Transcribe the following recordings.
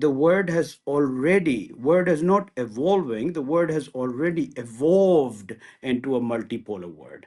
The word is not evolving, the word has already evolved into a multipolar world.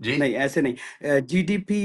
جی نہیں ایسے نہیں، جی D پی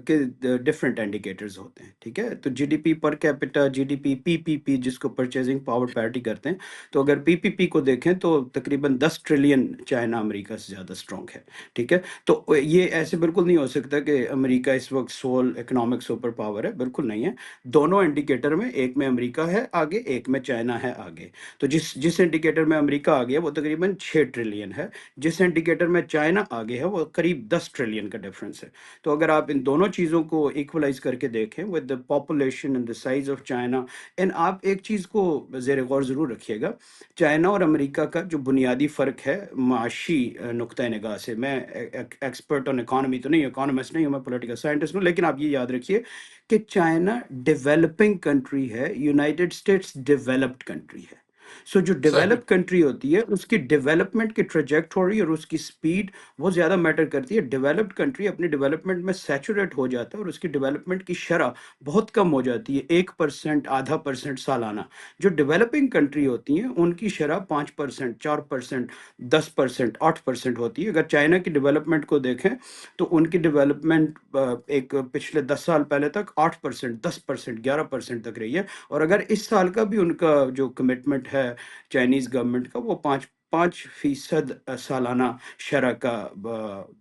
کے different indicators ہوتے ہیں، ٹھیک ہے؟ تو جی ڈی پی پر capita, G D P P جس کو پرچیزنگ پاور پیرٹی کرتے ہیں، تو اگر پی کو دیکھیں تو تقریباً 10 ٹریلین چائنا امریکہ سے زیادہ اسٹرانگ ہے، ٹھیک ہے؟ تو یہ ایسے بالکل نہیں ہو سکتا کہ امریکہ اس وقت سول اکنامک سپر پاور ہے، بالکل نہیں ہے۔ دونوں انڈیکیٹر میں، ایک میں امریکہ ہے آگے، ایک میں چائنا ہے آگے۔ تو جس انڈیکیٹر میں امریکہ آگے ہے وہ تقریباً 6 ٹریلین ہے، جس انڈیکیٹر میں چائنا آگے ہے وہ قریب 10 ٹریلین کا ڈفرنس ہے۔ تو اگر آپ ان دونوں چیزوں کو ایکولائز کر کے دیکھیں with the population and the size of China, and آپ ایک چیز کو زیر غور ضرور رکھیے گا، چائنا اور امریکہ کا جو بنیادی فرق ہے معاشی نقطۂ نگاہ سے، میں ایکسپرٹ آن اکانومی تو نہیں، اکانومسٹ نہیں ہوں، میں پولیٹیکل سائنٹسٹ ہوں، لیکن آپ یہ یاد رکھیے کہ چائنا ڈیولپنگ کنٹری ہے، یونائٹڈ اسٹیٹس ڈیولپڈ کنٹری ہے۔ سو جو صحیح. ڈیولپ کنٹری ہوتی ہے اس کی ڈیولپمنٹ کی ٹریجیکٹوری اور اس کی سپیڈ وہ زیادہ میٹر کرتی ہے۔ ڈیولپڈ کنٹری اپنی ڈیولپمنٹ میں سیچوریٹ ہو جاتا ہے اور اس کی ڈیولپمنٹ کی شرح بہت کم ہو جاتی ہے، 1%، ½ % سالانہ۔ جو ڈیولپنگ کنٹری ہوتی ہیں ان کی شرح 5%، 4%، 10%، 8% ہوتی ہے۔ اگر چائنا کی ڈیولپمنٹ کو دیکھیں تو ان کی ڈیولپمنٹ ایک پچھلے 10 سال پہلے تک 8%، 10%، 11% تک رہی ہے، اور اگر اس سال کا بھی ان کا جو کمٹمنٹ ہے چائنیز گورنمنٹ کا، وہ 5% سالانہ شرح کا،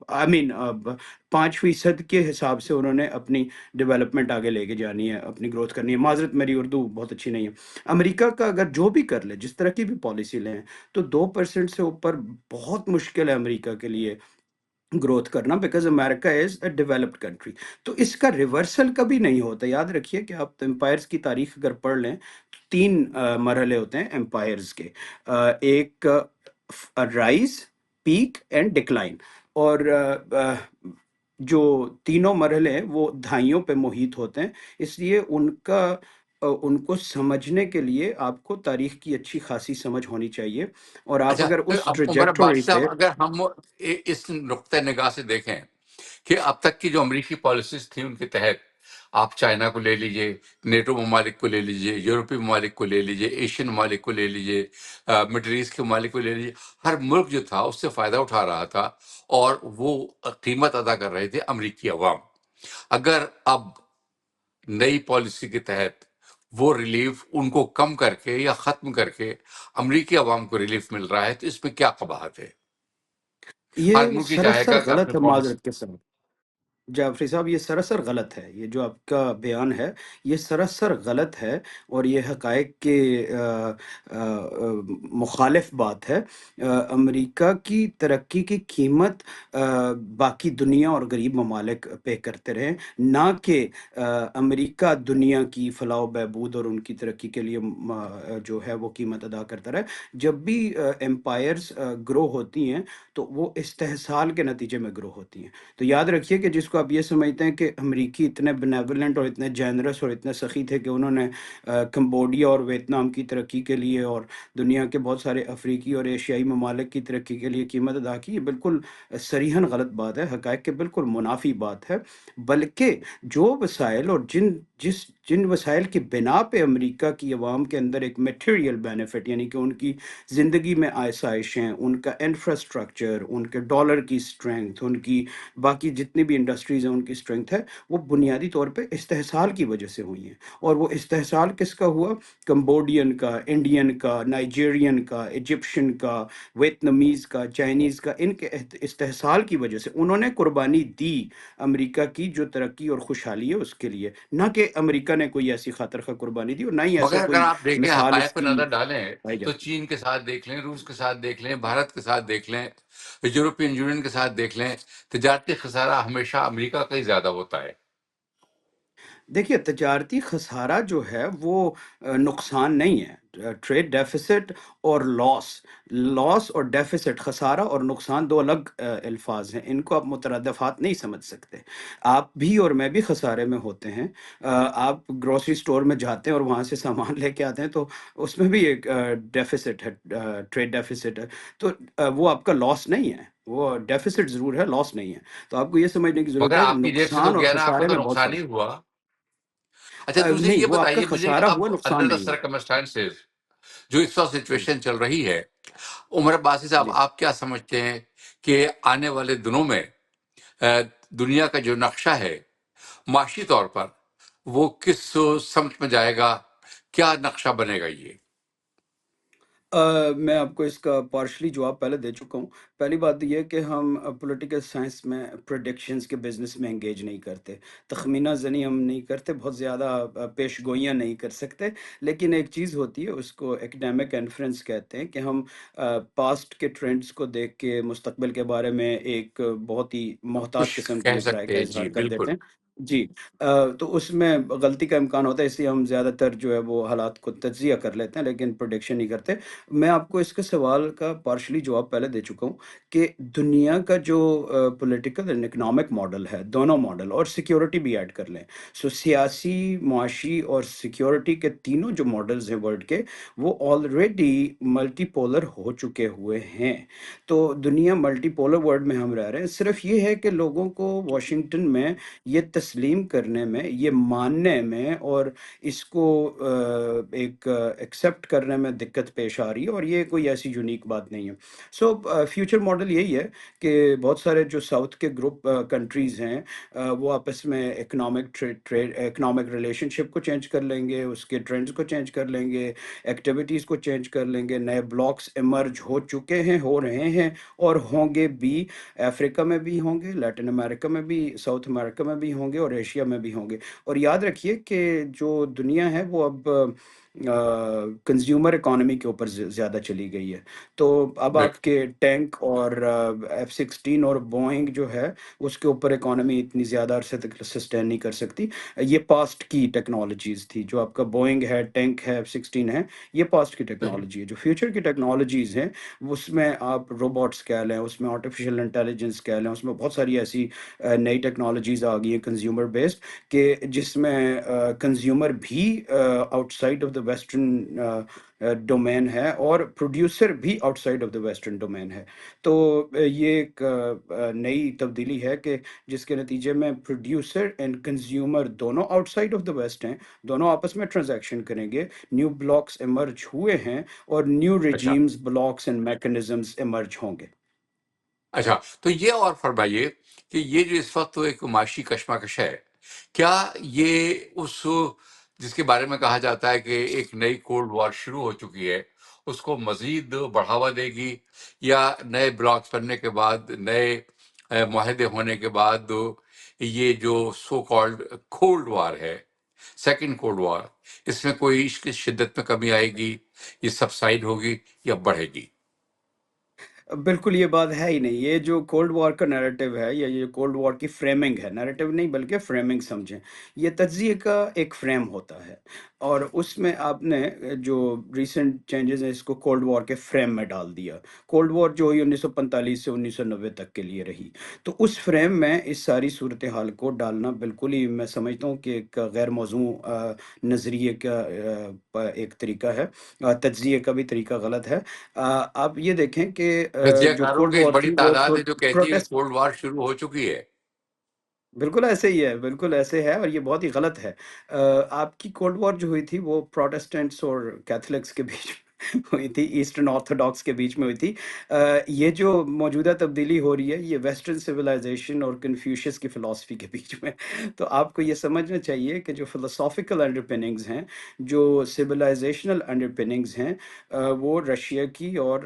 آئی مین 5% کے حساب سے انہوں نے اپنی ڈیولپمنٹ آگے لے کے جانی ہے، اپنی گروتھ کرنی ہے۔ معذرت میری اردو بہت اچھی نہیں ہے۔ امریکہ کا اگر جو بھی کر لے، جس طرح کی بھی پالیسی لیں، تو 2% سے اوپر بہت مشکل ہے امریکہ کے لیے گروتھ کرنا، because America is a developed country. تو اس کا ریورسل کبھی نہیں ہوتا۔ یاد رکھیے کہ آپ امپائرز کی تاریخ اگر پڑھ لیں تو 3 مرحلے ہوتے ہیں امپائرز کے، ایک رائز، پیک اینڈ ڈکلائن، اور جو تینوں مرحلے ہیں وہ دہائیوں پہ محیط ہوتے ہیں، اس لیے ان کو سمجھنے کے لیے آپ کو تاریخ کی اچھی خاصی سمجھ ہونی چاہیے، اور آپ اچھا، اگر تو اس اب عمر عباس ٹریجیکٹوری صاحب، پہ، اگر ہم اس نقطۂ نگاہ سے دیکھیں کہ اب تک کی جو امریکی پالیسیز تھیں ان کے تحت آپ چائنا کو لے لیجئے، نیٹو ممالک کو لے لیجئے، یورپی ممالک کو لے لیجئے، ایشین ممالک کو لے لیجئے، مڈل ایسٹ کے ممالک کو لے لیجئے، ہر ملک جو تھا اس سے فائدہ اٹھا رہا تھا اور وہ قیمت ادا کر رہے تھے امریکی عوام۔ اگر اب نئی پالیسی کے تحت وہ ریلیف ان کو کم کر کے یا ختم کر کے امریکی عوام کو ریلیف مل رہا ہے تو اس میں کیا قباحت ہے؟ ہر یہ ملک ہی چاہے سراسر گا کہ اپنے غلط ہے پالیسی. معذرت کے ساتھ۔ جعفری صاحب یہ سراسر غلط ہے، یہ جو آپ کا بیان ہے یہ سراسر غلط ہے، اور یہ حقائق کے مخالف بات ہے۔ امریکہ کی ترقی کی قیمت باقی دنیا اور غریب ممالک پے کرتے رہے، نہ کہ امریکہ دنیا کی فلاح و بہبود اور ان کی ترقی کے لیے جو ہے وہ قیمت ادا کرتا رہے۔ جب بھی امپائرز گرو ہوتی ہیں تو وہ استحصال کے نتیجے میں گرو ہوتی ہیں۔ تو یاد رکھیے کہ جس کو آپ یہ سمجھتے ہیں کہ امریکی اتنے بینیولنٹ اور اتنے جینرس اور اتنے سخی تھے کہ انہوں نے کمبوڈیا اور ویتنام کی ترقی کے لیے اور دنیا کے بہت سارے افریقی اور ایشیائی ممالک کی ترقی کے لیے قیمت ادا کی، یہ بالکل صریحاً غلط بات ہے، حقائق کے بالکل منافی بات ہے۔ بلکہ جو وسائل اور جن وسائل کی بنا پہ امریکہ کی عوام کے اندر ایک میٹیریل بینیفٹ، یعنی کہ ان کی زندگی میں آسائشیں، ان کا انفراسٹرکچر، ان کے ڈالر کی اسٹرینگتھ، ان کی باقی جتنی بھی انڈسٹریز ہیں ان کی اسٹرینگتھ ہے، وہ بنیادی طور پہ استحصال کی وجہ سے ہوئی ہیں۔ اور وہ استحصال کس کا ہوا؟ کمبوڈین کا، انڈین کا، نائجیرین کا، ایجپشن کا، ویتنامیز کا، چائنیز کا، ان کے استحصال کی وجہ سے انہوں نے قربانی دی امریکہ کی جو ترقی اور خوشحالی ہے اس کے لیے، نہ کہ امریکہ نے کوئی ایسی خاطر خواہ قربانی دی، اور نہ ہی ایسا مگر اگر کوئی آپ دیکھیں مثال حقائق اس پہ کی نظر ڈالیں پائی تو جاتی۔ چین کے ساتھ دیکھ لیں، روس کے ساتھ دیکھ لیں، بھارت کے ساتھ دیکھ لیں، یورپین یونین کے ساتھ دیکھ لیں، تجارتی خسارہ ہمیشہ امریکہ کا ہی زیادہ ہوتا ہے. دیکھیے تجارتی خسارہ جو ہے وہ نقصان نہیں ہے۔ ٹریڈ ڈیفیسٹ اور لاس اور ڈیفیسٹ، خسارہ اور نقصان دو الگ الفاظ ہیں، ان کو آپ مترادفات نہیں سمجھ سکتے۔ آپ بھی اور میں بھی خسارے میں ہوتے ہیں۔ آپ گروسری سٹور میں جاتے ہیں اور وہاں سے سامان لے کے آتے ہیں تو اس میں بھی ایک ڈیفیسٹ ہے، ٹریڈ ڈیفیسٹ ہے، تو وہ آپ کا لاس نہیں ہے، وہ ڈیفیسٹ ضرور ہے، لاس نہیں ہے۔ تو آپ کو یہ سمجھنے کی ضرورت مگر ہے کہ آپ کی جیب سے تو نقصان اور گیا نا، آپ کو خسارے تو میں بہت نقصان فرق ہی ہے۔ ہوا. اچھا دوسرے نہیں، یہ وہ آپ کا بتائیے مجھے کہ خسارہ اب ہوا، نقصان انڈر دا نہیں ہوا۔ سرکمسٹانسز جو اس وقت جی سچویشن چل رہی ہے، عمر عباسی صاحب جی۔ آپ کیا سمجھتے ہیں کہ آنے والے دنوں میں دنیا کا جو نقشہ ہے معاشی طور پر وہ کس سمت میں جائے گا، کیا نقشہ بنے گا یہ؟ میں آپ کو اس کا پارشلی جواب پہلے دے چکا ہوں۔ پہلی بات یہ کہ ہم پولیٹیکل سائنس میں پریڈکشنز کے بزنس میں انگیج نہیں کرتے، تخمینہ زنی ہم نہیں کرتے، بہت زیادہ پیش گوئیاں نہیں کر سکتے، لیکن ایک چیز ہوتی ہے اس کو ایکڈیمک انفرنس کہتے ہیں کہ ہم پاسٹ کے ٹرینڈز کو دیکھ کے مستقبل کے بارے میں ایک بہت ہی محتاط کچھ قسم کی کہہ ایک رائے کا سکتے ہیں، اظہار جی کر بالکل۔ دیتے ہیں۔ جی، تو اس میں غلطی کا امکان ہوتا ہے، اس لیے ہم زیادہ تر جو ہے وہ حالات کو تجزیہ کر لیتے ہیں لیکن پروڈکشن نہیں کرتے۔ میں آپ کو اس کے سوال کا پارشلی جواب پہلے دے چکا ہوں کہ دنیا کا جو پولیٹیکل اینڈ اکنامک ماڈل ہے، دونوں ماڈل اور سیکیورٹی بھی ایڈ کر لیں، سو سیاسی، معاشی اور سیکیورٹی کے تینوں جو ماڈلز ہیں ورلڈ کے، وہ آلریڈی ملٹی پولر ہو چکے ہوئے ہیں۔ تو دنیا ملٹی پولر ورلڈ میں ہم رہ رہے ہیں، صرف یہ ہے کہ لوگوں کو واشنگٹن میں یہ تسلیم کرنے میں، یہ ماننے میں اور اس کو ایک ایکسیپٹ کرنے میں دقت پیش آ رہی ہے، اور یہ کوئی ایسی یونیک بات نہیں ہے۔ سو فیوچر ماڈل یہی ہے کہ بہت سارے جو ساؤتھ کے گروپ کنٹریز ہیں وہ آپس میں اکنامک ریلیشن شپ کو چینج کر لیں گے، اس کے ٹرینڈز کو چینج کر لیں گے، ایکٹیویٹیز کو چینج کر لیں گے، نئے بلاکس ایمرج ہو چکے ہیں، ہو رہے ہیں اور ہوں گے بھی۔ افریقہ میں بھی ہوں گے، لیٹن امریکہ میں بھی، ساؤتھ امریکہ میں بھی ہوں گے اور ایشیا میں بھی ہوں گے۔ اور یاد رکھیے کہ جو دنیا ہے وہ اب کنزیومر اکانومی کے اوپر زیادہ چلی گئی ہے، تو اب بالکل آپ کے ٹینک اور F-16 اور بوئنگ جو ہے اس کے اوپر اکانومی اتنی زیادہ عرصے تک سسٹین نہیں کر سکتی۔ یہ پاسٹ کی ٹیکنالوجیز تھی، جو آپ کا بوئنگ ہے، ٹینک ہے، F-16 ہے، یہ پاسٹ کی صحیح۔ ٹیکنالوجی ہے۔ جو فیوچر کی ٹیکنالوجیز ہیں اس میں آپ روبوٹس کہہ لیں، اس میں آرٹیفیشیل انٹیلیجنس کہہ لیں، اس میں بہت ساری ایسی نئی ٹیکنالوجیز آ گئی ہیں کنزیومر بیسڈ، کہ جس میں کنزیومر بھی out side of the western domain ہے اور پروڈیوسر بھی out side of the western domain ہے۔ تو یہ ایک نئی تبدیلی ہے کہ جس کے نتیجے میں پروڈیوسر اینڈ کنزیومر دونوں outside of the waste ہیں، دونوں آپس میں ٹرانزیکشن کریں گے، نیو بلاکس ایمرج ہوئے ہیں اور نیو اچھا regimes, blocks and mechanisms emerge ہوں گے۔ اچھا، تو یہ اور فرمائیے کہ یہ جو اس وقت ایک معاشی کشمکش ہے، کیا یہ اس جس کے بارے میں کہا جاتا ہے کہ ایک نئی کولڈ وار شروع ہو چکی ہے، اس کو مزید بڑھاوا دے گی، یا نئے بلاکس بننے کے بعد، نئے معاہدے ہونے کے بعد یہ جو سو کالڈ کولڈ وار ہے، سیکنڈ کولڈ وار، اس میں کوئی اس کی شدت میں کمی آئے گی، یہ سبسائڈ ہوگی یا بڑھے گی؟ بالکل یہ بات ہے ہی نہیں، یہ جو کولڈ وار کا نیریٹو ہے یا یہ کولڈ وار کی فریمنگ ہے، نیریٹو نہیں بلکہ فریمنگ سمجھیں، یہ تجزیے کا ایک فریم ہوتا ہے، اور اس میں آپ نے جو ریسنٹ چینجز ہیں اس کو کولڈ وار کے فریم میں ڈال دیا۔ کولڈ وار جو ہوئی 1945 سے 1990 تک کے لیے رہی، تو اس فریم میں اس ساری صورتحال کو ڈالنا بالکل ہی میں سمجھتا ہوں کہ ایک غیر موزوں نظریے کا ایک طریقہ ہے، تجزیے کا بھی طریقہ غلط ہے۔ آپ یہ دیکھیں کہ تجزیہ جو کاروں کولڈ کی ایک وار بڑی تھی وہ تعداد ہے جو کہتی ہے کہ پروٹیسٹ، کولڈ وار شروع ہو چکی ہے۔ بالکل ایسے ہی ہے، بالکل ایسے ہے، اور یہ بہت ہی غلط ہے۔ آپ کی کولڈ وار جو ہوئی تھی وہ پروٹیسٹنٹس اور کیتھولکس کے بیچ میں ہوئی تھی، ایسٹرن آرتھوڈاکس کے بیچ میں ہوئی تھی۔ یہ جو موجودہ تبدیلی ہو رہی ہے یہ ویسٹرن سویلائزیشن اور کنفیوشس کی فلسفی کے بیچ میں، تو آپ کو یہ سمجھنا چاہیے کہ جو فلسافیکل انڈر پننگز ہیں، جو سویلائزیشنل انڈر پننگز ہیں، وہ رشیا کی اور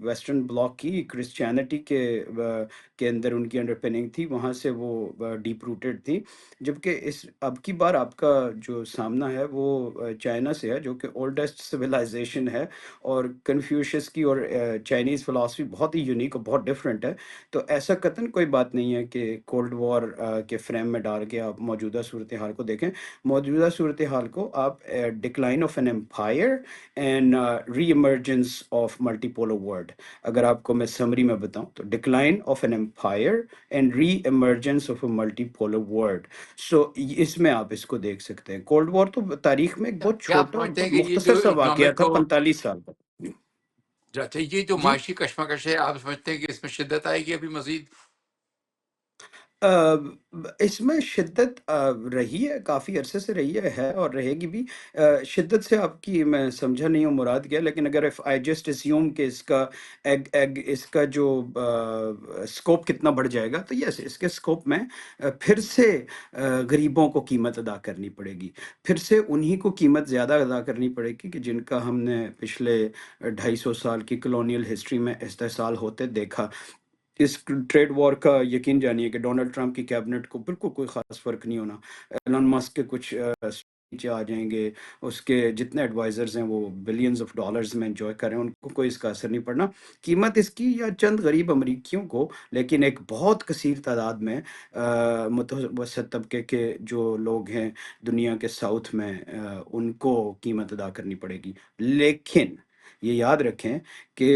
ویسٹرن بلاک کی کرسچینٹی کے اندر ان کی انڈر پننگ تھی، وہاں سے وہ ڈیپ روٹڈ تھی۔ جبکہ اس اب کی بار آپ کا جو سامنا ہے وہ چائنا سے ہے، جو کہ اولڈسٹ سویلائزیشن ہے، اور کنفیوشس کی اور چائنیز فلاسفی بہت ہی یونیک اور بہت ڈفرینٹ ہے۔ تو ایسا قطعاً کوئی بات نہیں ہے کہ کولڈ وار کے فریم میں ڈال کے آپ موجودہ صورتحال کو دیکھیں۔ موجودہ صورتحال کو آپ decline of an empire and re emergence of multipolar world, اگر آپ کو میں سمری میں بتاؤں تو decline of an empire and re emergence of a multipolar world, so اس میں آپ اس کو دیکھ سکتے ہیں۔ کولڈ وار تو تاریخ میں ایک بہت کیا آپ چھوٹا اور سمجھتے ہیں بہت کہ یہ مختصر جو سا واقعہ اکنامک تھا 45 سال کا۔ اچھا، یہ جو جی، معاشی کشمکش ہے، آپ سمجھتے ہیں کہ اس میں شدت آئے گی ابھی مزید؟ اس میں شدت رہی ہے، کافی عرصے سے رہی ہے اور رہے گی بھی۔ شدت سے آپ کی میں سمجھا نہیں ہوں مراد کیا، لیکن اگر if I just assume کہ اس کا جو اسکوپ کتنا بڑھ جائے گا، تو یس اس کے اسکوپ میں پھر سے غریبوں کو قیمت ادا کرنی پڑے گی، پھر سے انہی کو قیمت زیادہ ادا کرنی پڑے گی کہ جن کا ہم نے پچھلے 250 سال کی کلونیل ہسٹری میں استحصال ہوتے دیکھا۔ اس ٹریڈ وار کا یقین جانیے کہ ڈونلڈ ٹرمپ کی کیبنٹ کو بالکل کوئی خاص فرق نہیں ہونا۔ ایلن مسک کے کچھ نیچے آ جائیں گے، اس کے جتنے ایڈوائزرز ہیں وہ بلینز آف ڈالرز میں انجوائے کر رہے ہیں، ان کو کوئی اس کا اثر نہیں پڑنا۔ قیمت اس کی یا چند غریب امریکیوں کو، لیکن ایک بہت کثیر تعداد میں متوسط طبقے کے جو لوگ ہیں دنیا کے ساؤتھ میں، ان کو قیمت ادا کرنی پڑے گی۔ لیکن یہ یاد رکھیں کہ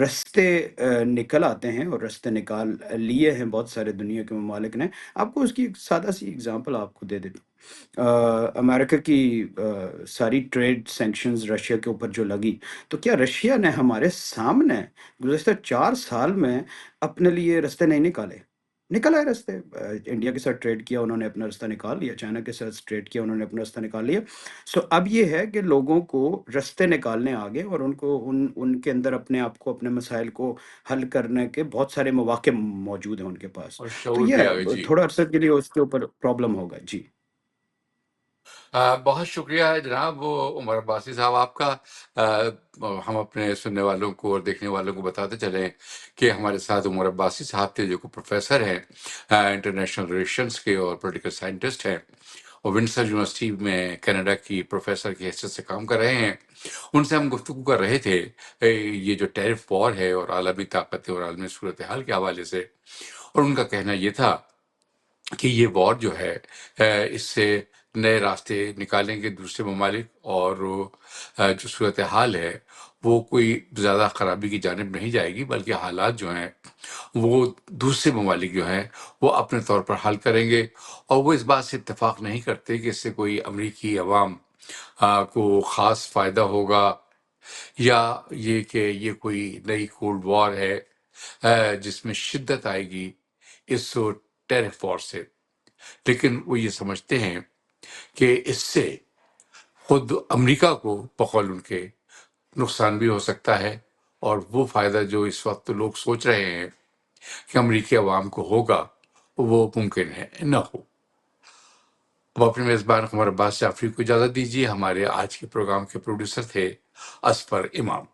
رستے نکل آتے ہیں اور رستے نکال لیے ہیں بہت سارے دنیا کے ممالک نے۔ آپ کو اس کی ایک سادہ سی اگزامپل آپ کو دے دیتا ہوں۔ امریکہ کی ساری ٹریڈ سینکشنز رشیا کے اوپر جو لگی، تو کیا رشیا نے ہمارے سامنے گزشتہ 4 سال میں اپنے لیے رستے نہیں نکالے؟ نکل آئے رستے۔ انڈیا کے ساتھ ٹریڈ کیا، انہوں نے اپنا رستہ نکال لیا، چائنا کے ساتھ ٹریڈ کیا، انہوں نے اپنا رستہ نکال لیا۔ اب یہ ہے کہ لوگوں کو رستے نکالنے آگے، اور ان کو ان کے اندر اپنے آپ کو، اپنے مسائل کو حل کرنے کے بہت سارے مواقع موجود ہیں ان کے پاس۔ اور تو شعور بھی آ گئی یہ جی۔ تھوڑا عرصے کے لیے اس کے اوپر پرابلم ہوگا جی۔ بہت شکریہ ہے جناب وہ عمر عباسی صاحب آپ کا۔ ہم اپنے سننے والوں کو اور دیکھنے والوں کو بتاتے چلیں کہ ہمارے ساتھ عمر عباسی صاحب تھے، جو کہ پروفیسر ہیں انٹرنیشنل ریلیشنس کے اور پولیٹیکل سائنٹسٹ ہیں، اور ونسر یونیورسٹی میں کینیڈا کی پروفیسر کی حیثیت سے کام کر رہے ہیں۔ ان سے ہم گفتگو کر رہے تھے یہ جو ٹیرف وار ہے اور عالمی طاقتیں اور عالمی صورتحال کے حوالے سے، اور ان کا کہنا یہ تھا کہ یہ وار جو ہے اس سے نئے راستے نکالیں گے دوسرے ممالک، اور جو صورتحال ہے وہ کوئی زیادہ خرابی کی جانب نہیں جائے گی، بلکہ حالات جو ہیں وہ دوسرے ممالک جو ہیں وہ اپنے طور پر حل کریں گے۔ اور وہ اس بات سے اتفاق نہیں کرتے کہ اس سے کوئی امریکی عوام کو خاص فائدہ ہوگا، یا یہ کہ یہ کوئی نئی کولڈ وار ہے جس میں شدت آئے گی اس ٹیرف وار سے۔ لیکن وہ یہ سمجھتے ہیں کہ اس سے خود امریکہ کو بقول ان کے نقصان بھی ہو سکتا ہے، اور وہ فائدہ جو اس وقت لوگ سوچ رہے ہیں کہ امریکی عوام کو ہوگا، وہ ممکن ہے نہ ہو۔ اب اپنے میزبان قمر عباس جعفری کو اجازت دیجیے۔ ہمارے آج کے پروگرام کے پروڈیوسر تھے اسفر امام۔